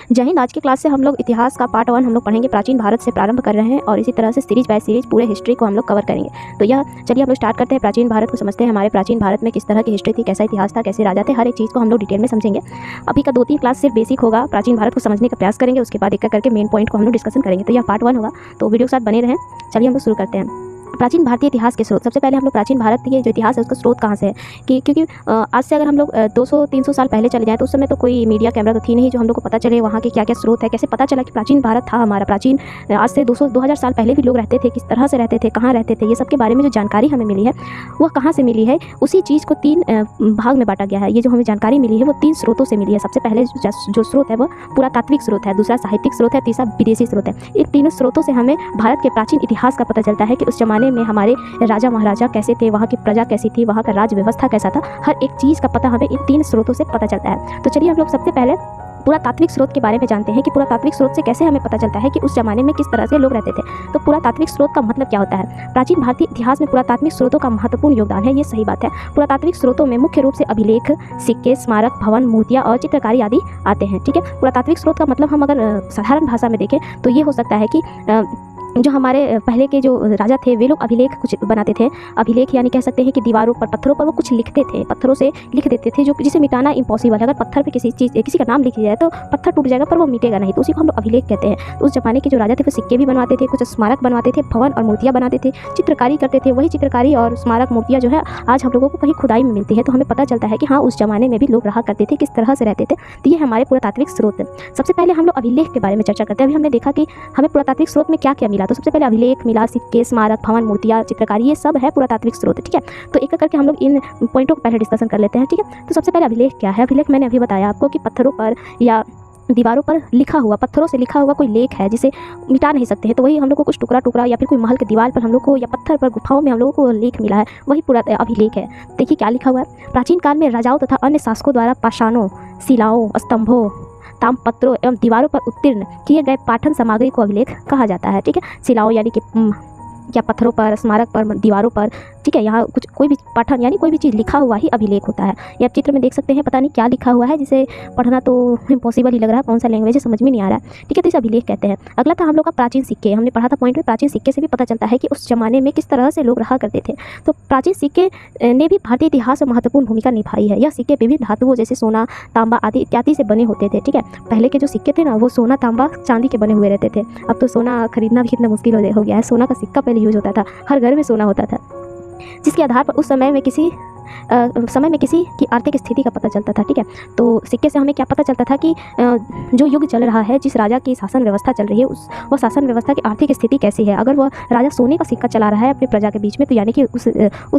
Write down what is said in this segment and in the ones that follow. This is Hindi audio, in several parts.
जय हिंद। आज की क्लास से हम लोग इतिहास का पार्ट 1 हम लोग पढ़ेंगे। प्राचीन भारत से प्रारंभ कर रहे हैं और इसी तरह से सीरीज बाय सीरीज पूरे हिस्ट्री को हम लोग कवर करेंगे। तो यह चलिए हम लोग स्टार्ट करते हैं। प्राचीन भारत को समझते हैं। हमारे प्राचीन भारत में किस तरह की हिस्ट्री थी, कैसा इतिहास था, कैसे राजा थे, हर एक चीज़ को हम लोग डिटेल में समझेंगे। अभी का 2-3 क्लास सिर्फ बेसिक होगा, प्राचीन भारत को समझने का प्रयास करेंगे। उसके बाद एक करके मेन पॉइंट को हम लोग डिस्कशन करेंगे। तो यह पार्ट 1 होगा, तो वीडियो के साथ बने रहें। चलिए हम लोग शुरू करते हैं। प्राचीन भारतीय इतिहास के स्रोत। सबसे पहले हम लोग प्राचीन भारत के जो इतिहास है उसका स्रोत कहाँ से है कि क्योंकि आज से अगर हम लोग 200-300 साल पहले चले जाएँ तो उस समय तो कोई मीडिया कैमरा तो थी नहीं जो हम लोग को पता चले वहाँ के क्या क्या स्रोत है, कैसे पता चला कि प्राचीन भारत था हमारा। प्राचीन आज से 200-2000 साल पहले भी लोग रहते थे, किस तरह से रहते थे, कहाँ रहते थे, ये सब के बारे में जो जानकारी हमें मिली है वह कहाँ से मिली है। उसी चीज़ को 3 भाग में बांटा गया है। ये जो हमें जानकारी मिली है वो 3 स्रोतों से मिली है। सबसे पहले जो स्रोत है वो पुरातात्विक स्रोत है, दूसरा साहित्यिक स्रोत है, तीसरा विदेशी स्रोत है। इन तीनों स्रोतों से हमें भारत के प्राचीन इतिहास का पता चलता है कि उस जमाने में हमारे राजा महाराजा कैसे थे, वहाँ की प्रजा कैसी थी, वहाँ का राज व्यवस्था कैसा था। हर एक चीज़ का पता हमें इन 3 स्रोतों से पता चलता है। तो चलिए हम लोग सबसे पहले पुरातात्विक स्रोत के बारे में जानते हैं कि पुरातात्विक स्रोत से कैसे हमें पता चलता है कि उस जमाने में किस तरह से लोग रहते थे। तो पुरातात्विक स्रोत का मतलब क्या होता है? प्राचीन भारतीय इतिहास में पुरातात्विक स्रोतों का महत्वपूर्ण योगदान है, ये सही बात है। पुरातात्विक स्रोतों में मुख्य रूप से अभिलेख, सिक्के, स्मारक, भवन, मूर्तियाँ और चित्रकारी आदि आते हैं। ठीक है, पुरातात्विक स्रोत का मतलब हम अगर साधारण भाषा में देखें तो ये हो सकता है कि जो हमारे पहले के जो राजा थे वे लोग अभिलेख कुछ बनाते थे। अभिलेख यानी कह सकते हैं कि दीवारों पर, पत्थरों पर वो कुछ लिखते थे, पत्थरों से लिख देते थे, जो जिसे मिटाना इम्पॉसिबल है। अगर पत्थर पे किसी का नाम लिख दिया जाए तो पत्थर टूट जाएगा पर वो मिटेगा नहीं, तो उसी को हम लोग अभिलेख कहते हैं। तो उस जमाने के जो राजा थे वो सिक्के भी बनवाते थे, कुछ स्मारक बनवाते थे, भवन और मूर्तियाँ बनाते थे, चित्रकारी करते थे। वही चित्रकारी और स्मारक मूर्तियाँ जो है आज हम लोगों को कहीं खुदाई में मिलती है, तो हमें पता चलता है कि हाँ उस जमाने में भी लोग रहा करते थे, किस तरह से रहते थे। तो ये हमारे पुरातात्विक स्रोत है। सबसे पहले हम लोग अभिलेख के बारे में चर्चा करते हैं। अभी हमने देखा कि हमें पुरातात्विक स्रोत में क्या क्या मिला। तो सबसे पहले अभिलेख मिला, सिक्के, स्मारक, भवन, मूर्तियाँ, चित्रकारी, ये सब है पुरातात्विक स्रोत। ठीक है, तो एक करके हम लोग इन पॉइंटों को पहले डिस्कशन कर लेते हैं। ठीक है, तो सबसे पहले अभिलेख क्या है? अभिलेख मैंने अभी बताया आपको कि पत्थरों पर या दीवारों पर लिखा हुआ, पत्थरों से लिखा हुआ कोई लेख है जिसे मिटा नहीं सकते हैं। तो वही हम लोग को कुछ टुकड़ा या फिर कोई महल की दीवार पर हम लोग को या पत्थर पर गुफाओं में हम लोगों को लेख मिला है, वही पूरा अभिलेख है। देखिए क्या लिखा हुआ है। प्राचीन काल में राजाओं तथा अन्य शासकों द्वारा पाषाणों, शिलाओं, स्तंभों, ताम्रपत्रों एवं दीवारों पर उत्तीर्ण किए गए पाठन सामग्री को अभिलेख कहा जाता है। ठीक है, शिलाओं यानी कि क्या पत्थरों पर, स्मारक पर, दीवारों पर, ठीक है, यहाँ कुछ कोई भी पाठन यानी कोई भी चीज़ लिखा हुआ ही अभिलेख होता है। ये आप चित्र में देख सकते हैं, पता नहीं क्या लिखा हुआ है, जिसे पढ़ना तो इम्पॉसिबल ही लग रहा है, कौन सा लैंग्वेज है समझ में नहीं आ रहा है। ठीक है, तो इसे अभिलेख कहते हैं। अगला था हम लोग का प्राचीन सिक्के। हमने पढ़ा था पॉइंट में, प्राचीन सिक्के से भी पता चलता है कि उस जमाने में किस तरह से लोग रहा करते थे। तो प्राचीन सिक्के ने भी भारतीय इतिहास में महत्वपूर्ण भूमिका निभाई है। यह सिक्के विभिन्न धातुओं जैसे सोना, तांबा आदि इत्यादि से बने होते थे। ठीक है, पहले के जो सिक्के थे ना वो सोना, तांबा, चांदी के बने हुए रहते थे। अब तो सोना खरीदना भी कितना मुश्किल हो गया है। सोना का सिक्का पहले यूज होता था, हर घर में सोना होता था, जिसके आधार पर उस समय में किसी की आर्थिक स्थिति का पता चलता था। ठीक है, तो सिक्के से हमें क्या पता चलता था कि जो युग चल रहा है, जिस राजा की शासन व्यवस्था चल रही है वो शासन व्यवस्था की आर्थिक स्थिति कैसी है। अगर वह राजा सोने का सिक्का चला रहा है अपनी प्रजा के बीच में तो यानी कि उस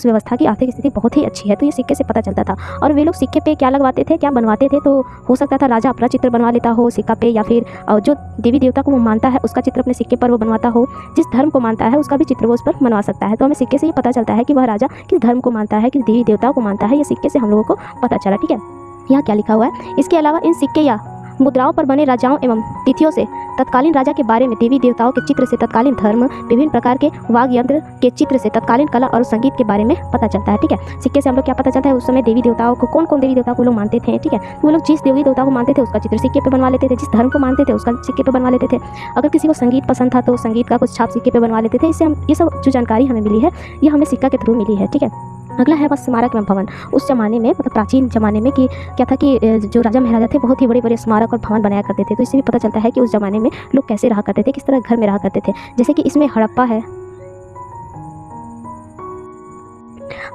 व्यवस्था की आर्थिक स्थिति बहुत ही अच्छी है। तो ये सिक्के से पता चलता था। और वे लोग सिक्के पे क्या लगवाते थे, क्या बनवाते थे, तो हो सकता था राजा अपना चित्र बनवा लेता हो सिक्का पे, या फिर जो देवी देवता को वो मानता है उसका चित्र अपने सिक्के पर वो बनवाता हो, जिस धर्म को मानता है उसका भी चित्र वो उस पर बनवा सकता है। तो हमें सिक्के से ये पता चलता है कि वह राजा किस धर्म को मानता है, किस देवी देवता को मानता है, ये सिक्के से हम लोगों को पता चला। ठीक है, यहाँ क्या लिखा हुआ है। इसके अलावा इन सिक्के या मुद्राओं पर बने राजाओं एवं तिथियों से तत्कालीन राजा के बारे में, देवी देवताओं के चित्र से तत्कालीन धर्म, विभिन्न प्रकार के वाद्य यंत्र के चित्र से तत्कालीन कला और संगीत के बारे में पता चलता है। ठीक है, सिक्के से हम लोग क्या पता चलता है, उस समय देवी देवताओं को कौन देवी देवताओं को लोग मानते थे। ठीक है, वो लोग जिस देवी देवता को मानते थे उसका चित्र सिक्के पे बनवा लेते थे, जिस धर्म को मानते थे उसका सिक्के पे बनवा लेते थे। अगर किसी को संगीत पसंद था तो संगीत का कुछ छाप सिक्के पे बनवा लेते थे। इससे हम ये सब जो जानकारी हमें मिली है ये हमें सिक्का के थ्रू मिली है। ठीक है, अगला है बस स्मारक एवं भवन। उस जमाने में मतलब प्राचीन जमाने में कि क्या था कि जो राजा महाराजा थे बहुत ही बड़े बड़े स्मारक और भवन बनाया करते थे। तो इससे भी पता चलता है कि उस जमाने में लोग कैसे रहा करते थे, किस तरह घर में रहा करते थे। जैसे कि इसमें हड़प्पा है,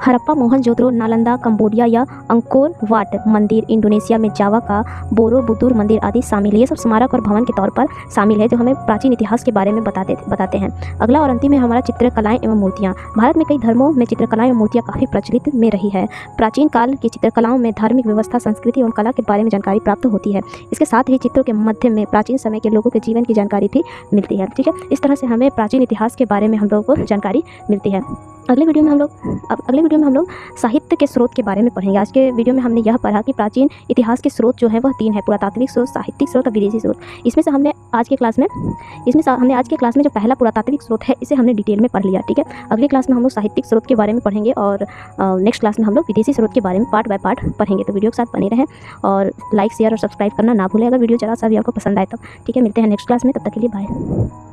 हड़प्पा, मोहनजोदड़ो, नालंदा, कंबोडिया या अंकोर वाट मंदिर, इंडोनेशिया में जावा का बोरोबुदुर मंदिर आदि शामिल है। ये सब स्मारक और भवन के तौर पर शामिल है जो हमें प्राचीन इतिहास के बारे में बताते हैं। अगला और अंतिम है हमारा चित्रकलाएं एवं मूर्तियाँ। भारत में कई धर्मों में चित्रकलाएं एवं मूर्तियाँ काफ़ी प्रचलित में रही है। प्राचीन काल की चित्रकलाओं में धार्मिक व्यवस्था, संस्कृति एवं कला के बारे में जानकारी प्राप्त होती है। इसके साथ ही चित्रों के माध्यम में प्राचीन समय के लोगों के जीवन की जानकारी भी मिलती है। ठीक है, इस तरह से हमें प्राचीन इतिहास के बारे में हम लोगों को जानकारी मिलती है। अगले वीडियो में हम लोग अगले वीडियो में हम लोग साहित्य के स्रोत के बारे में पढ़ेंगे। आज के वीडियो में हमने यह पढ़ा कि प्राचीन इतिहास के स्रोत जो है वह 3 है, पुरातात्विक स्रोत, साहित्यिक स्रोत और विदेशी स्रोत। इसमें हमने आज के क्लास में जो पहला पुरातात्विक स्रोत है इसे हमने डिटेल में पढ़ लिया, ठीक है। अगली क्लास में हम लोग साहित्यिक स्रोत के बारे में पढ़ेंगे और नेक्स्ट क्लास में हम लोग विदेशी स्रोत के बारे में पार्ट बाय पार्ट पढ़ेंगे। तो वीडियो के साथ बने रहें और लाइक शेयर और सब्सक्राइब करना ना भूलें अगर वीडियो जरा सा भी आपको पसंद आए तो, ठीक है। मिलते हैं नेक्स्ट क्लास में, तब तक के लिए बाय।